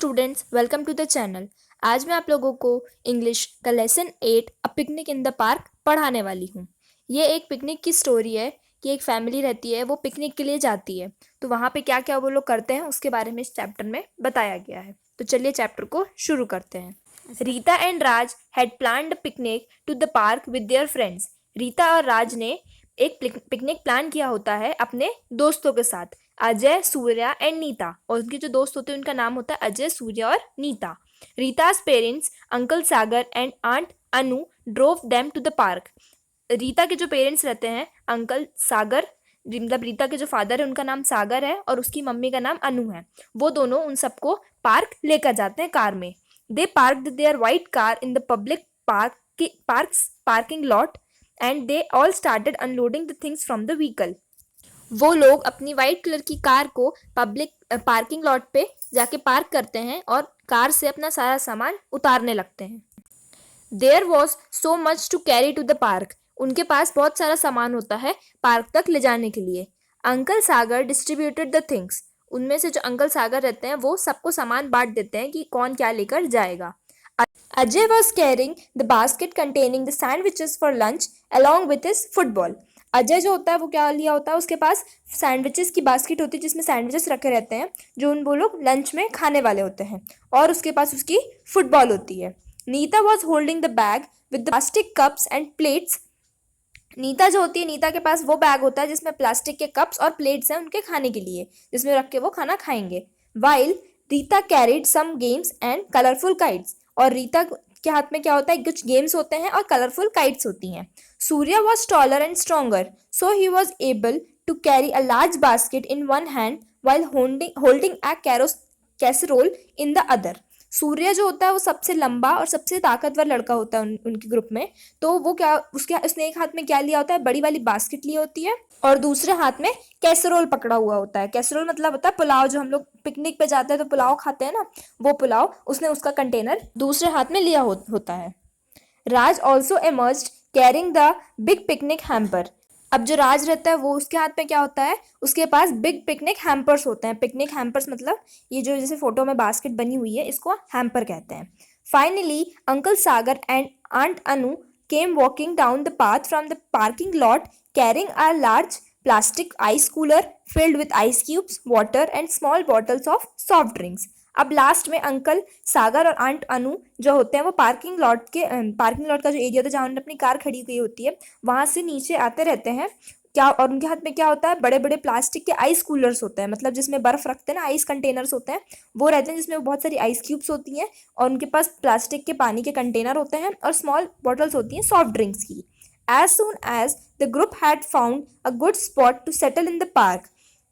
Students, welcome to the channel. आज मैं आप लोगों को इंग्लिश का lesson 8 a picnic in the park पढ़ाने वाली हूँ। ये एक पिकनिक की स्टोरी है कि एक फैमिली रहती है, वो पिकनिक के लिए जाती है। तो वहाँ पे क्या क्या वो लोग करते हैं उसके बारे में इस चैप्टर में बताया गया है। तो चलिए चैप्टर को शुरू करते हैं। Rita and Raj had planned picnic to the park with their friends. Rita और राज ने एक पिकनिक प्लान किया होता है अपने दोस्तों के साथ, अजय, सूर्या एंड नीता। और उनके जो दोस्त होते हैं उनका नाम होता है अजय, सूर्या और Nita. Rita's parents uncle Sagar and aunt Anu drove them to the park. Rita के जो पेरेंट्स रहते हैं अंकल सागर, मतलब रीता के जो फादर है उनका नाम सागर है और उसकी मम्मी का नाम अनु है। वो दोनों उन सबको पार्क लेकर जाते हैं कार में। They parked their white car in the public parking lot and they all started unloading the things from the vehicle. वो लोग अपनी वाइट कलर की कार को पब्लिक पार्किंग लॉट पे जाके पार्क करते हैं और कार से अपना सारा सामान उतारने लगते हैं। There was so much to carry to the park. उनके पास बहुत सारा सामान होता है पार्क तक ले जाने के लिए। Uncle Sagar distributed the things. उनमें से जो अंकल सागर रहते हैं वो सबको सामान बांट देते हैं कि कौन क्या लेकर जाएगा। Ajay was carrying the basket containing the sandwiches for lunch along with his football. Ajay जो होता है वो क्या लिया होता है, उसके पास सैंडविचेस की बास्केट होती है जिसमें सैंडविचेस रखे रहते हैं जो उन वो लोग लंच में खाने वाले होते हैं, और उसके पास उसकी फुटबॉल होती है। Nita was holding the bag with the plastic cups and plates. Nita जो होती है, नीता के पास वो बैग होता है जिसमें प्लास्टिक के कप्स और प्लेट्स हैं उनके खाने के लिए, जिसमें रख के वो खाना खाएंगे। While Rita carried some games and colourful kites. और रीता के हाथ में क्या होता है, कुछ गेम्स होते हैं और कलरफुल काइट्स होती हैं। Surya was taller and stronger so he was able to carry a large basket in one hand while holding a casserole in the other. Surya जो होता है वो सबसे लंबा और सबसे ताकतवर लड़का होता है उनके ग्रुप में। तो वो क्या उसने एक हाथ में क्या लिया होता है, बड़ी वाली बास्केट ली होती है और दूसरे हाथ में कैसरोल पकड़ा हुआ होता है। कैसरोल मतलब होता है पुलाव, जो हम लोग पिकनिक पे जाते हैं तो पुलाव खाते हैं ना, वो पुलाव उसने उसका कंटेनर दूसरे हाथ में लिया होता है। Raj also emerged carrying the big picnic hamper. अब जो राज रहता है वो उसके हाथ में क्या होता है, उसके पास बिग पिकनिक हैम्पर्स होते हैं। पिकनिक हैम्पर्स मतलब ये जो जैसे फोटो में बास्केट बनी हुई है, इसको हैम्पर कहते हैं। Finally uncle Sagar and aunt Anu came walking down the path from the parking lot carrying a large plastic ice cooler filled with ice cubes, water and small bottles of soft drinks. अब last में uncle Sagar और aunt अनु जो होते हैं वो parking lot का जो area होता है जहाँ उन्होंने अपनी कार खड़ी हुई होती है वहां से नीचे आते रहते हैं क्या, और उनके हाथ में क्या होता है, बड़े बड़े प्लास्टिक के आइस कूलर्स होते हैं, मतलब जिसमें बर्फ रखते हैं ना, आइस कंटेनर्स होते हैं वो रहते हैं जिसमें बहुत सारी आइस क्यूब्स होती हैं, और उनके पास प्लास्टिक के पानी के कंटेनर होते हैं और स्मॉल बॉटल्स होती हैं सॉफ्ट ड्रिंक्स की। As soon as the group had found a good spot to settle in the park.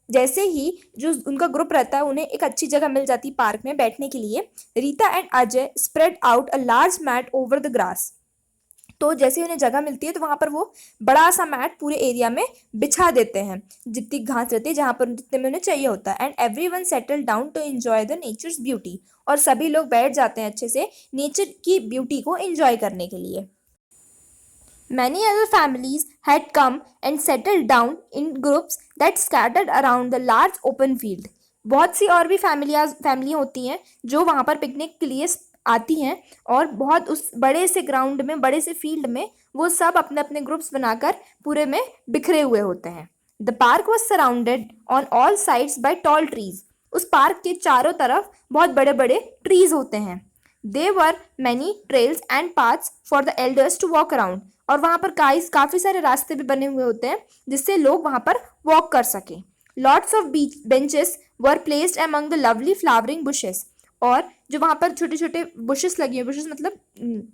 जैसे ही जो उनका ग्रुप रहता है उन्हें एक अच्छी जगह मिल जाती है पार्क में बैठने के लिए, Rita and Ajay spread out a large mat over the grass. तो जैसे उन्हें जगह मिलती है तो वहां पर वो बड़ा सा मैट पूरे एरिया में बिछा देते हैं, जितनी घास रहती है जहां पर जितने में उन्हें चाहिए होता है। And everyone settle down to enjoy the nature's beauty. और सभी लोग बैठ जाते हैं अच्छे से नेचर की ब्यूटी को एंजॉय करने के लिए। Many other families had come and settled down in groups that scattered around the large open field. बहुत सी और भी फैमिलियाँ होती हैं जो वहाँ पर पिकनिक के लिए आती हैं और बहुत उस बड़े से ग्राउंड में, बड़े से फील्ड में वो सब अपने अपने ग्रुप्स बनाकर पूरे में बिखरे हुए होते हैं। The park was surrounded on all sides by tall trees. उस पार्क के चारों तरफ बहुत बड़े बड़े ट्रीज होते हैं। They were many trails and paths for the elders to walk around. और वहाँ पर काफ़ी सारे रास्ते भी बने हुए होते हैं जिससे लोग वहाँ पर वॉक कर सकें। Lots of benches were placed among the lovely flowering bushes. और जो वहाँ पर छोटे छोटे बुशेस लगे हुए, बुशेस मतलब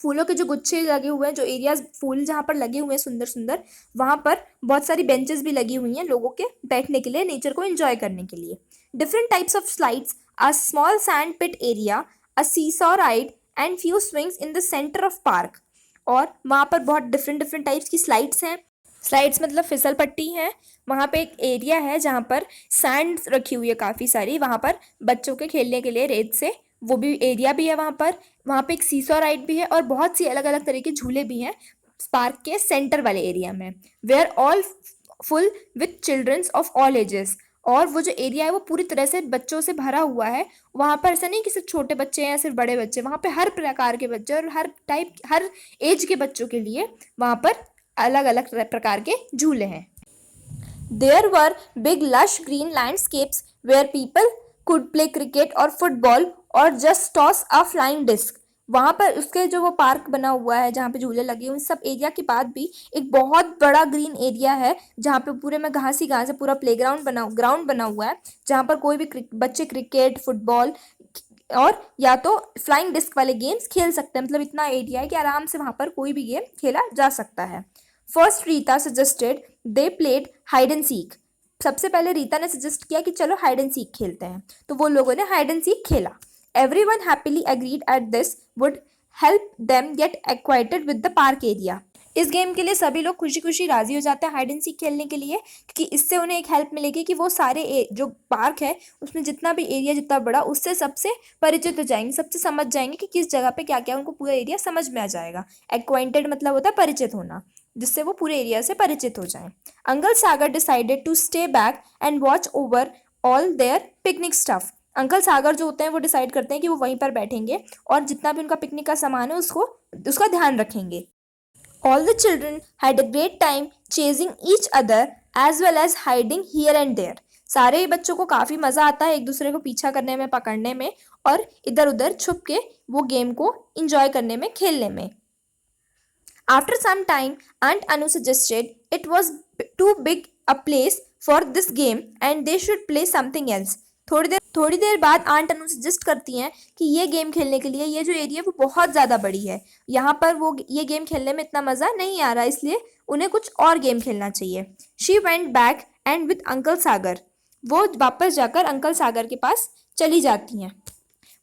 फूलों के जो गुच्छे लगे हुए हैं, जो एरियाज फूल जहाँ पर लगे हुए हैं सुंदर सुंदर, वहाँ पर बहुत सारी बेंचेस भी लगी हुई हैं लोगों के बैठने के लिए, नेचर को एंजॉय करने के लिए। Different types of slides, a small sand pit area, a seesaw ride and few swings in the centre of park. और वहाँ पर बहुत डिफरेंट टाइप्स की स्लाइड्स हैं। स्लाइड्स मतलब फिसल पट्टी है। वहाँ पे एक एरिया है जहाँ पर सैंड रखी हुई है काफ़ी सारी, वहाँ पर बच्चों के खेलने के लिए रेत से, वो भी एरिया भी है वहाँ पर। वहाँ पे एक सीसॉ राइड भी है और बहुत सी अलग अलग तरह के झूले भी हैं पार्क के सेंटर वाले एरिया में। Where all full with childrens of all ages. और वो जो एरिया है वो पूरी तरह से बच्चों से भरा हुआ है। वहाँ पर ऐसा नहीं कि सिर्फ छोटे बच्चे हैं या सिर्फ बड़े बच्चे, वहाँ पे हर प्रकार के बच्चे और हर एज के बच्चों के लिए वहाँ पर अलग अलग प्रकार के झूले हैं। There were big lush green landscapes where people could play cricket or football or just toss a flying disc. वहाँ पर उसके जो वो पार्क बना हुआ है जहाँ पे झूले लगे उन सब एरिया के बाद भी एक बहुत बड़ा ग्रीन एरिया है जहाँ पे पूरे में घास ही घास है, पूरा ग्राउंड बना हुआ है जहाँ पर कोई भी बच्चे क्रिकेट, फुटबॉल और या तो फ्लाइंग डिस्क वाले गेम्स खेल सकते हैं। मतलब इतना एरिया है कि आराम से वहाँ पर कोई भी गेम खेला जा सकता है। First Rita suggested they played hide and seek. सबसे पहले रीता ने सजेस्ट किया कि चलो हाइड एंड सीक खेलते हैं, तो वो लोगों ने हाइड एंड सीक खेला। Everyone happily agreed at this would help them get acquainted with the park area. इस गेम के लिए सभी लोग खुशी खुशी राजी हो जाते हैं हाइड एंड सीक खेलने के लिए, क्योंकि इससे उन्हें एक हेल्प मिलेगी कि वो सारे जो पार्क है उसमें जितना भी एरिया जितना बड़ा उससे सबसे परिचित हो जाएंगे, सबसे समझ जाएंगे कि किस जगह पे क्या क्या, उनको पूरा एरिया समझ में आ जाएगा। एक्वाइंटेड मतलब होता है परिचित होना, जिससे वो पूरे एरिया से परिचित हो जाएं। Uncle Sagar decided to stay back and watch over all their picnic stuff. Uncle Sagar जो होते हैं वो डिसाइड करते हैं कि वो वहीं पर बैठेंगे और जितना भी उनका पिकनिक का सामान है उसका ध्यान रखेंगे। All the children had a great time chasing each other as well as hiding here and there. सारे ही बच्चों को काफ़ी मज़ा आता है एक दूसरे को पीछा करने में, पकड़ने में और इधर उधर छुप के वो गेम को इंजॉय करने में, खेलने में। After some time, Aunt Anu suggested it was too big a place for this game and they should play something else. थोड़ी देर बाद आंट अनु सजेस्ट करती हैं कि ये गेम खेलने के लिए ये जो एरिया है वो बहुत ज़्यादा बड़ी है, यहाँ पर वो ये गेम खेलने में इतना मज़ा नहीं आ रहा, इसलिए उन्हें कुछ और गेम खेलना चाहिए। She went back and with uncle Sagar. वो वापस जाकर अंकल सागर के पास चली जाती हैं,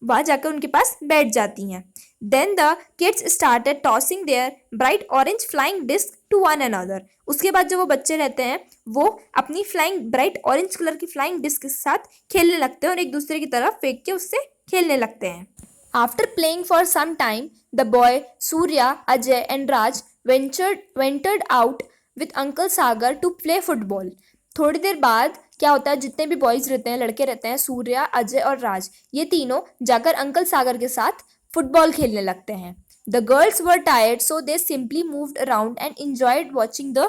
वहाँ जाकर उनके पास बैठ जाती हैं। Then the kids started tossing their bright orange flying disc to one another. उसके बाद जो वो बच्चे रहते हैं वो अपनी ब्राइट ऑरेंज कलर की फ्लाइंग डिस्क के साथ खेलने लगते हैं और एक दूसरे की तरफ फेंक के उससे खेलने लगते हैं। After playing for some time the boy Surya, Ajay and Raj ventured out with uncle Sagar to play football. थोड़ी देर बाद क्या होता है, जितने भी बॉयज़ रहते हैं, लड़के रहते हैं, सूर्या, अजय और राज, ये तीनों जाकर अंकल सागर के साथ फुटबॉल खेलने लगते हैं। The girls were tired so they simply moved around and enjoyed watching the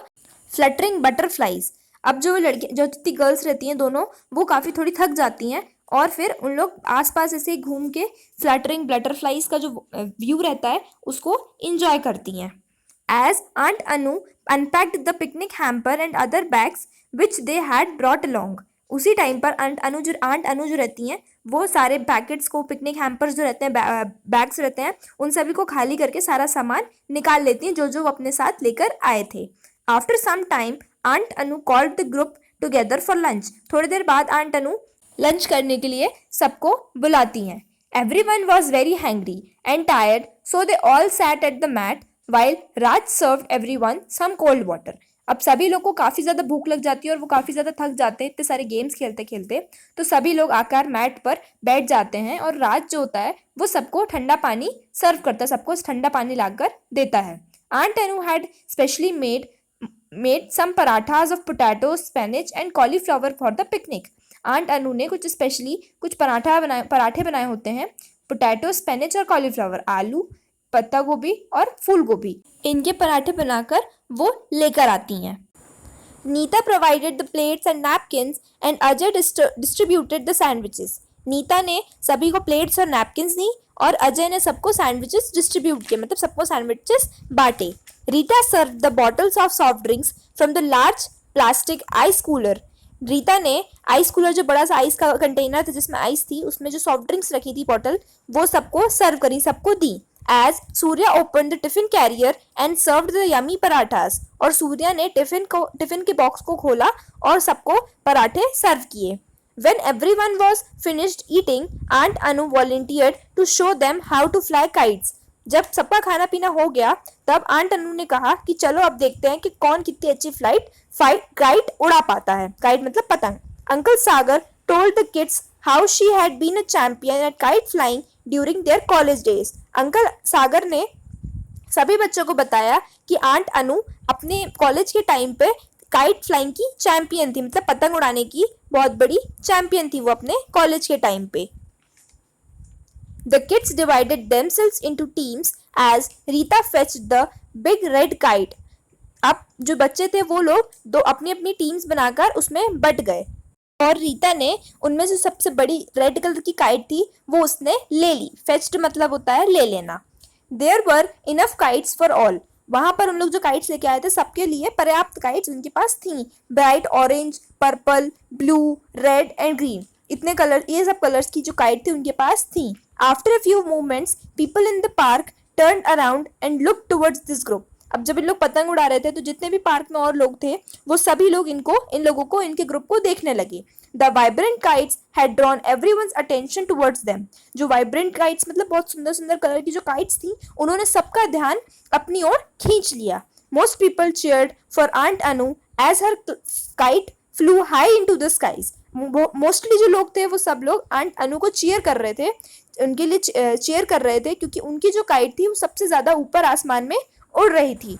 fluttering butterflies. अब जो जितनी गर्ल्स रहती हैं दोनों, वो काफ़ी थोड़ी थक जाती हैं और फिर उन लोग आसपास ऐसे घूम के फ्लटरिंग बटरफ्लाईज का जो व्यू रहता है उसको इंजॉय करती हैं। As Aunt Anu unpacked the picnic hamper and other bags which they had brought along. उसी टाइम पर आंट अनु जो रहती हैं वो सारे पैकेट्स को, पिकनिक हैम्पर्स जो रहते हैं, बैग्स रहते हैं, उन सभी को खाली करके सारा सामान निकाल लेती हैं जो जो वो अपने साथ लेकर आए थे। After some time aunt Anu called the group together for lunch. थोड़ी देर बाद आंट अनु लंच करने के लिए सबको बुलाती हैं। Everyone was very hungry and tired, so they all sat at the mat while Raj served everyone some cold water. अब सभी लोग को काफ़ी ज़्यादा भूख लग जाती है और वो काफ़ी ज़्यादा थक जाते हैं इतने सारे गेम्स खेलते खेलते, तो सभी लोग आकर मैट पर बैठ जाते हैं और राज जो होता है वो सबको ठंडा पानी सर्व करता है, सबको ठंडा पानी लाकर देता है। Aunt Anu had specially made some parathas of potato, spinach and cauliflower for the picnic. Aunt Anu ने कुछ पराठे बनाए होते हैं, पोटैटो, स्पेनिच और कॉलीफ्लावर, आलू, पत्ता गोभी और फूल गोभी, इनके पराठे बनाकर वो लेकर आती हैं। Nita provided the plates and napkins and Ajay distributed the sandwiches. नीता ने सभी को प्लेट्स और नैपकिन्स दी और अजय ने सबको सैंडविचेस डिस्ट्रीब्यूट किए, मतलब सबको सैंडविचेस बांटे। Rita serve the bottles of soft drinks from the large plastic ice cooler. Rita ने आइस कूलर, जो बड़ा सा आइस का कंटेनर था जिसमें आइस थी, उसमें जो सॉफ्ट ड्रिंक्स रखी थी बॉटल, वो सबको सर्व करी, सबको दी। As Surya opened the tiffin carrier and served the yummy parathas, और सूर्या ने टिफिन के बॉक्स को खोला और सबको पराठे सर्व किए। When everyone was finished eating, Aunt Anu volunteered to show them how to fly kites. जब सबका खाना पीना हो गया तब आंट अनु ने कहा कि चलो अब देखते हैं कि कौन कितनी अच्छी काइट उड़ा पाता है। काइट मतलब पतंग। Uncle Sagar told the kids how she had been a champion at kite flying during their college days. Uncle Sagar ने सभी बच्चों को बताया कि आंट अनु अपने कॉलेज के टाइम पे काइट फ्लाइंग की चैंपियन थी, मतलब पतंग उड़ाने की बहुत बड़ी चैंपियन थी वो अपने कॉलेज के टाइम पे। The kids divided themselves into teams as Rita fetched the big red kite. अब जो बच्चे थे वो लोग दो अपनी अपनी टीम्स बनाकर उसमें बट गए और रीता ने उनमें से सबसे बड़ी रेड कलर की काइट थी वो उसने ले ली। फेच्ड मतलब होता है ले लेना। There were enough kites for all. वहां पर उन लोग जो काइट्स लेके आए थे सबके लिए पर्याप्त काइट्स उनके पास थी। Bright orange, purple, blue, red and green, इतने कलर, ये सब कलर्स की जो काइट थी उनके पास थी। After a few movements people in the park turn around and look towards this group. अब जब इन लोग पतंग उड़ा रहे थे तो जितने भी पार्क में और लोग थे वो सभी लोग इन लोगों को, इनके ग्रुप को देखने लगे। The vibrant kites had drawn everyone's attention towards them. जो वाइब्रेंट काइट्स मतलब बहुत सुंदर सुंदर कलर की जो काइट्स थी उन्होंने सबका ध्यान अपनी ओर खींच लिया। Most people cheered for aunt Anu as her kite flew high into the skies. Mostly जो लोग थे वो सब लोग आंट अनु को चीयर कर रहे थे, उनके लिए चीयर कर रहे थे क्योंकि उनकी जो काइट थी वो सबसे ज्यादा ऊपर आसमान में उड़ रही थी।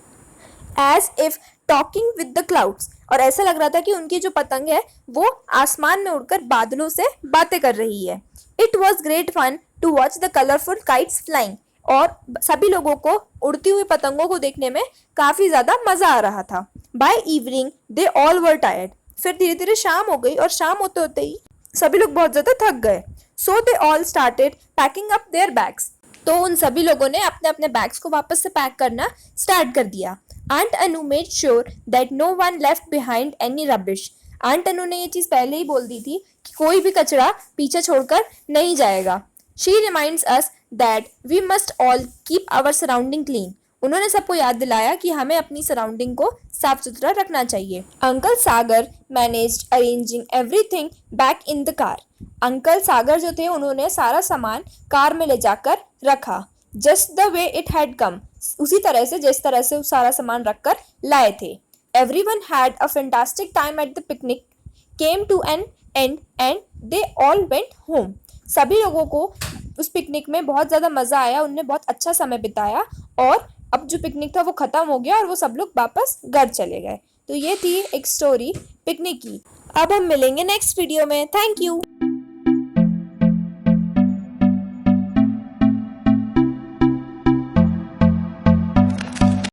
As if talking with the clouds, और ऐसा लग रहा था कि उनकी जो पतंग है वो आसमान में उड़कर बादलों से बातें कर रही है। It was great fun to watch the colourful kites flying, और सभी लोगों को उड़ती हुई पतंगों को देखने में काफी ज्यादा मजा आ रहा था। By evening they all were tired. फिर धीरे धीरे शाम हो गई और शाम होते होते ही सभी लोग बहुत ज्यादा थक गए। So they all started packing up their bags. तो उन सभी लोगों ने अपने अपने बैग्स को वापस से पैक करना स्टार्ट कर दिया। Aunt Anu made sure that no one left behind any rubbish. Aunt Anu ने ये चीज पहले ही बोल दी थी कि कोई भी कचरा पीछे छोड़कर नहीं जाएगा। She reminds us that we must all keep our surrounding clean. उन्होंने सबको याद दिलाया कि हमें अपनी सराउंडिंग को साफ सुथरा रखना चाहिए। Uncle Sagar managed arranging everything back in the car. Uncle Sagar जो थे उन्होंने सारा सामान कार में ले जाकर रखा। Just the way it had come, उसी तरह से जिस तरह से सारा सामान रखकर लाए थे। Everyone had a fantastic time at the picnic came to an end and they all went home. सभी लोगों को उस पिकनिक में बहुत ज़्यादा मज़ा आया, उनने बहुत अच्छा समय बिताया और अब जो पिकनिक था वो ख़त्म हो गया और वो सब लोग वापस घर चले गए। तो ये थी एक स्टोरी पिकनिक की। अब हम मिलेंगे नेक्स्ट वीडियो में। Thank you.